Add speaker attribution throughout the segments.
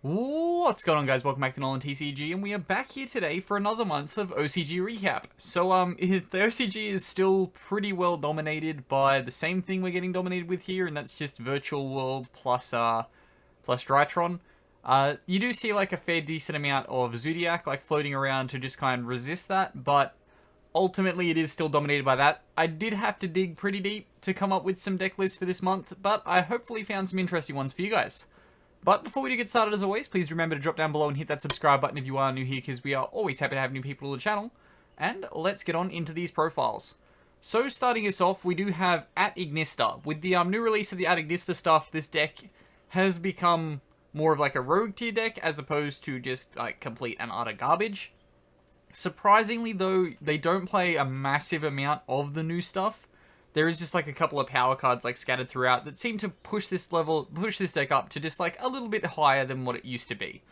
Speaker 1: What's going on, guys? Welcome back to NolanTCG, and we are back here today for another month of OCG recap. So, the OCG is still pretty well dominated by the same thing we're getting dominated with here, and that's just Virtual World plus Drytron. You do see like a fair decent amount of Zodiac like floating around to just kind of resist that, but ultimately it is still dominated by that. I did have to dig pretty deep to come up with some deck lists for this month, but I hopefully found some interesting ones for you guys. But before we do get started, as always, please remember to drop down below and hit that subscribe button if you are new here, because we are always happy to have new people to the channel. And let's get on into these profiles. So starting us off, we do have at Ignister. With the new release of the at Ignister stuff, this deck has become more of like a rogue tier deck as opposed to just like complete and utter garbage. Surprisingly though, they don't play a massive amount of the new stuff. There is just like a couple of power cards like scattered throughout that seem to push this deck up to just like a little bit higher than what it used to be.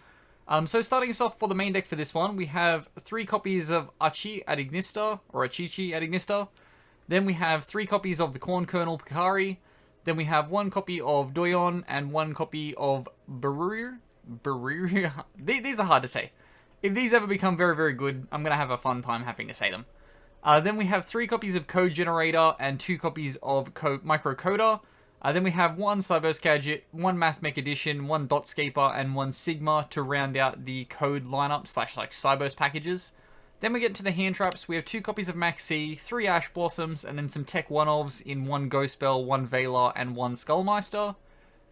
Speaker 1: So starting us off for the main deck for this one, we have 3 copies of Achi at Ignister, or Achichi at Ignister. Then we have 3 copies of the Corn Kernel Picari. Then we have 1 copy of Doyon and 1 copy of Barur. These are hard to say. If these ever become very, very good, I'm going to have a fun time having to say them. Then we have 3 copies of Code Generator and 2 copies of Microcoder. Then we have 1 Cyberse Gadget, 1 Mathmech Edition, 1 Dotscaper, and 1 Sigma to round out the code lineup slash like Cyberse packages. Then we get to the hand traps. We have 2 copies of Maxi, 3 Ash Blossoms, and then some Tech 1-ofs in 1 Ghost Spell, 1 Veiler, and 1 Skullmeister.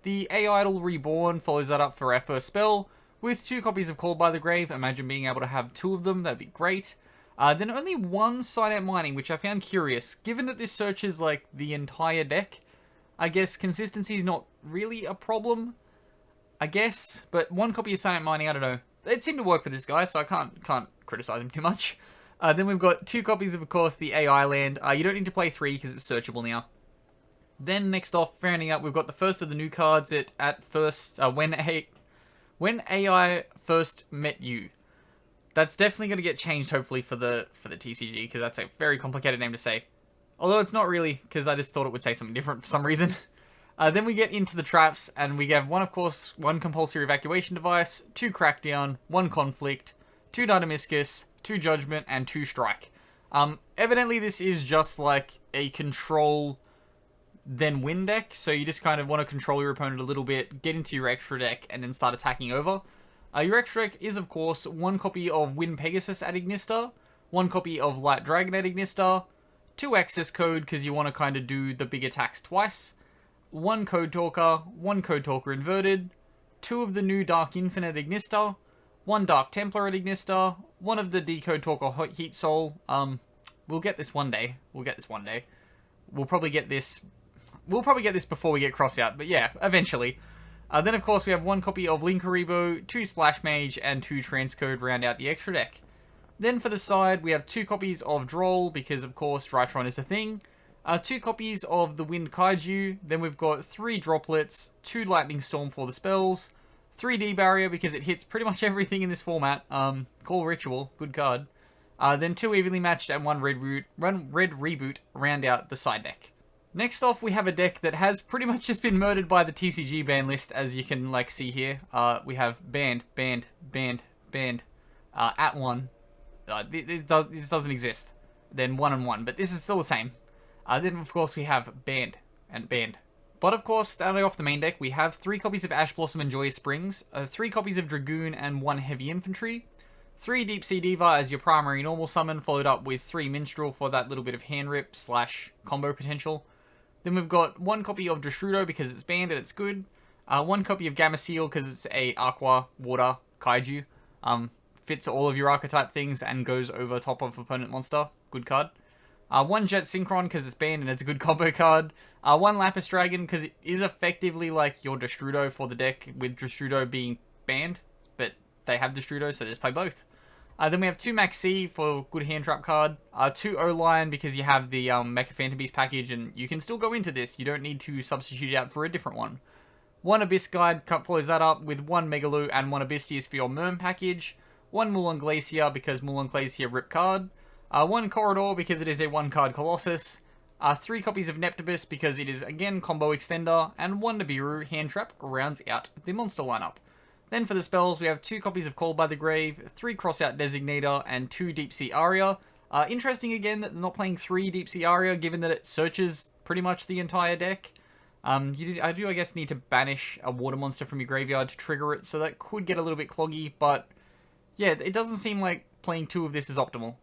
Speaker 1: The A-Idol Reborn follows that up for our first spell, with 2 copies of Called by the Grave. Imagine being able to have 2 of them, that'd be great. Then only 1 Sign-Out Mining, which I found curious. Given that this searches like the entire deck, I guess consistency is not really a problem, I guess. But 1 copy of Sign-Out Mining, I don't know. It seemed to work for this guy, so I can't criticize him too much. Then we've got 2 copies of course, the AI Land. You don't need to play 3 because it's searchable now. Then next off, rounding up, we've got the first of the new cards at first, when AI first met you. That's definitely going to get changed, hopefully, for the TCG, because that's a very complicated name to say. Although it's not really, because I just thought it would say something different for some reason. Then we get into the traps, and we have 1 compulsory evacuation device, 2 crackdown, 1 conflict, 2 dynamiscus, 2 judgment, and 2 strike. Evidently this is just like a control then win deck, so you just kind of want to control your opponent a little bit, get into your extra deck, and then start attacking over. Your extra deck is, of course, 1 copy of Wind Pegasus at Ignister, 1 copy of Light Dragon at Ignister, 2 Access Code because you want to kind of do the big attacks twice, 1 Code Talker, 1 Code Talker Inverted, 2 of the new Dark Infinite at Ignister, 1 Dark Templar at Ignister, 1 of the Decode Talker Heat Soul. We'll get this one day. We'll probably get this before we get Cross Out, but yeah, eventually. Then, of course, we have 1 copy of Linkaribo, 2 Splash Mage, and 2 Transcode round out the extra deck. Then, for the side, we have 2 copies of Droll, because, of course, Drytron is a thing. 2 copies of the Wind Kaiju. Then we've got 3 Droplets, 2 Lightning Storm for the spells, 3 D-Barrier, because it hits pretty much everything in this format. Call Ritual, good card. Then 2 Evenly Matched and 1 Red Reboot round out the side deck. Next off, we have a deck that has pretty much just been murdered by the TCG ban list, as you can like see here. We have banned, at 1. This doesn't exist. Then 1 and 1, but this is still the same. Then of course we have banned and banned. But of course, starting off the main deck, we have 3 copies of Ash Blossom and Joyous Springs, 3 copies of Dragoon and 1 Heavy Infantry, 3 Deep Sea Diva as your primary normal summon, followed up with 3 Minstrel for that little bit of hand rip slash combo potential. Then we've got 1 copy of Destrudo because it's banned and it's good. 1 copy of Gamma Seal because it's a Aqua Water Kaiju. Fits all of your archetype things and goes over top of opponent monster. Good card. 1 Jet Synchron because it's banned and it's a good combo card. 1 Lapis Dragon because it is effectively like your Destrudo for the deck, with Destrudo being banned. But they have Destrudo, so let's play both. Then we have 2 Maxi for good hand trap card, 2 O-Line because you have the Mecha Phantom Beast package and you can still go into this, you don't need to substitute it out for a different one. 1 Abyss Guide follows that up with 1 Megaloo and 1 Abysseus for your Merm package, 1 Mulan Glacier because Mulan Glacier rip card, 1 Corridor because it is a 1 card Colossus, 3 copies of Neptibus because it is again combo extender, and 1 Nibiru hand trap rounds out the monster lineup. Then for the spells, we have 2 copies of Called by the Grave, 3 Crossout Designator, and 2 Deep Sea Aria. Interesting again that they're not playing 3 Deep Sea Aria, given that it searches pretty much the entire deck. I guess, need to banish a water monster from your graveyard to trigger it, so that could get a little bit cloggy, but yeah, it doesn't seem like playing 2 of this is optimal.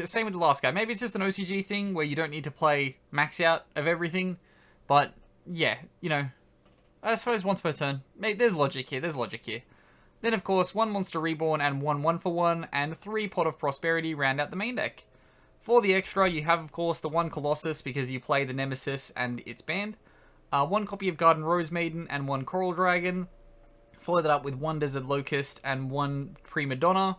Speaker 1: Same with the last guy. Maybe it's just an OCG thing where you don't need to play max out of everything, but yeah, you know, I suppose once per turn. Maybe there's logic here, Then, of course, 1 Monster Reborn and 1 1-for-1, and 3 Pot of Prosperity round out the main deck. For the extra, you have, of course, the 1 Colossus, because you play the Nemesis and it's banned. 1 copy of Garden Rose Maiden and 1 Coral Dragon. Follow that up with 1 Desert Locust and 1 Prima Donna.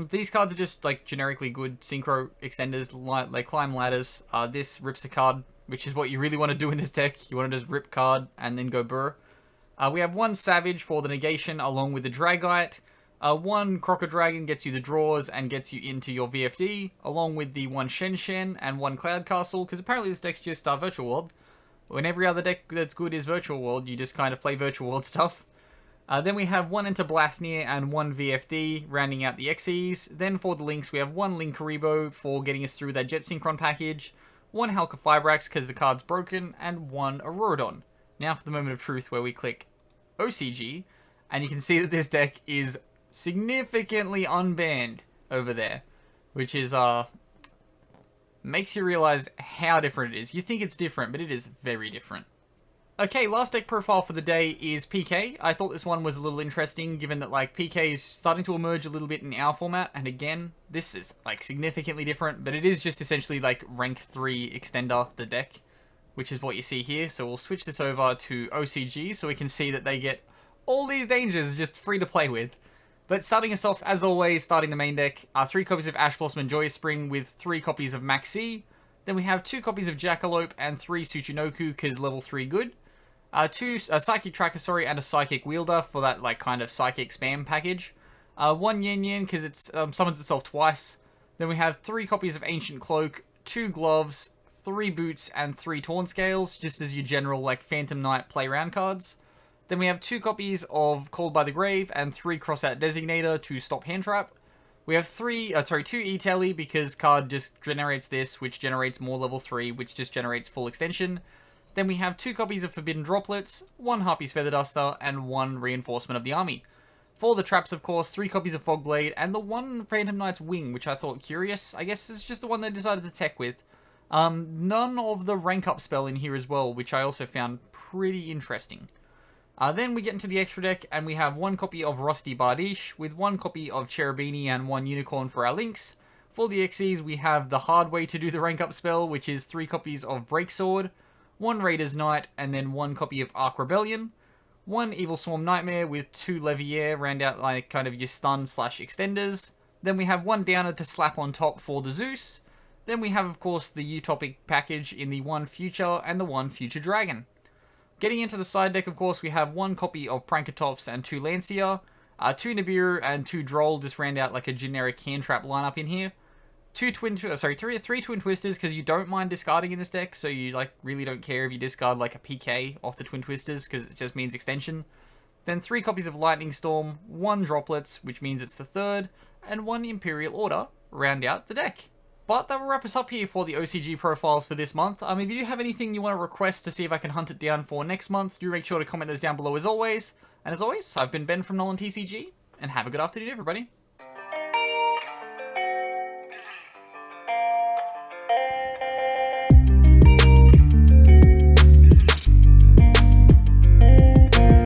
Speaker 1: These cards are just, like, generically good synchro extenders, they climb ladders. This rips a card, which is what you really want to do in this deck. You want to just rip card and then go burr. We have 1 Savage for the negation along with the Dragite. 1 Crocodragon gets you the draws and gets you into your VFD, along with the 1 Shen and 1 Cloud Castle, because apparently this deck's just Virtual World. When every other deck that's good is Virtual World, you just kind of play Virtual World stuff. Then we have 1 Enter Blathnir and 1 VFD, rounding out the Xyz. Then for the links, we have 1 Linkaribo for getting us through that Jet Synchron package, 1 Halka Fibrax because the card's broken, and 1 Auroradon. Now for the moment of truth where we click OCG, and you can see that this deck is significantly unbanned over there, which is, makes you realize how different it is. You think it's different, but it is very different. Okay, last deck profile for the day is PK. I thought this one was a little interesting, given that, like, PK is starting to emerge a little bit in our format, and again, this is, like, significantly different, but it is just essentially, like, rank 3 extender, the deck, which is what you see here. So we'll switch this over to OCG, so we can see that they get all these dangers just free to play with. But starting us off, as always, starting the main deck, 3 copies of Ash Blossom and Joyous Spring with 3 copies of Maxi. Then we have 2 copies of Jackalope and 3 Tsuchinoku, because level 3 good. 2 Psychic Tracker, and a Psychic Wielder for that, like, kind of Psychic spam package. 1 Yen Yen, because it summons itself twice. Then we have 3 copies of Ancient Cloak, 2 Gloves, 3 Boots, and 3 Torn Scales, just as your general, like, Phantom Knight play round cards. Then we have 2 copies of Called by the Grave and 3 Crossout Designator to stop hand trap. We have 2 E-Tally because card just generates this, which generates more level 3, which just generates full extension. Then we have 2 copies of Forbidden Droplets, 1 Harpy's Feather Duster, and 1 Reinforcement of the Army. For the traps, of course, 3 copies of Fogblade, and the 1 Phantom Knight's Wing, which I thought curious. I guess it's just the one they decided to tech with. None of the rank up spell in here as well, which I also found pretty interesting. Then we get into the extra deck, and we have 1 copy of Rusty Bardiche, with 1 copy of Cherubini and 1 Unicorn for our links. For the Xyz, we have the hard way to do the rank up spell, which is 3 copies of Breaksword, 1 Raider's Knight, and then 1 copy of Arc Rebellion, 1 Evil Swarm Nightmare with 2 Levier, round out like kind of your stun / extenders. Then we have 1 Downer to slap on top for the Zeus. Then we have, of course, the Utopic package in the 1 Future and the 1 Future Dragon. Getting into the side deck, of course, we have 1 copy of Prankatops and 2 Lancia, 2 Nibiru and 2 Droll, just round out like a generic hand trap lineup in here. 3 Twin Twisters, because you don't mind discarding in this deck, so you, like, really don't care if you discard, like, a PK off the Twin Twisters, because it just means extension. Then 3 copies of Lightning Storm, 1 Droplets, which means it's the 3rd, and 1 Imperial Order, round out the deck. But that will wrap us up here for the OCG profiles for this month. If you do have anything you want to request to see if I can hunt it down for next month, do make sure to comment those down below as always. And as always, I've been Ben from NolanTCG, and have a good afternoon, everybody.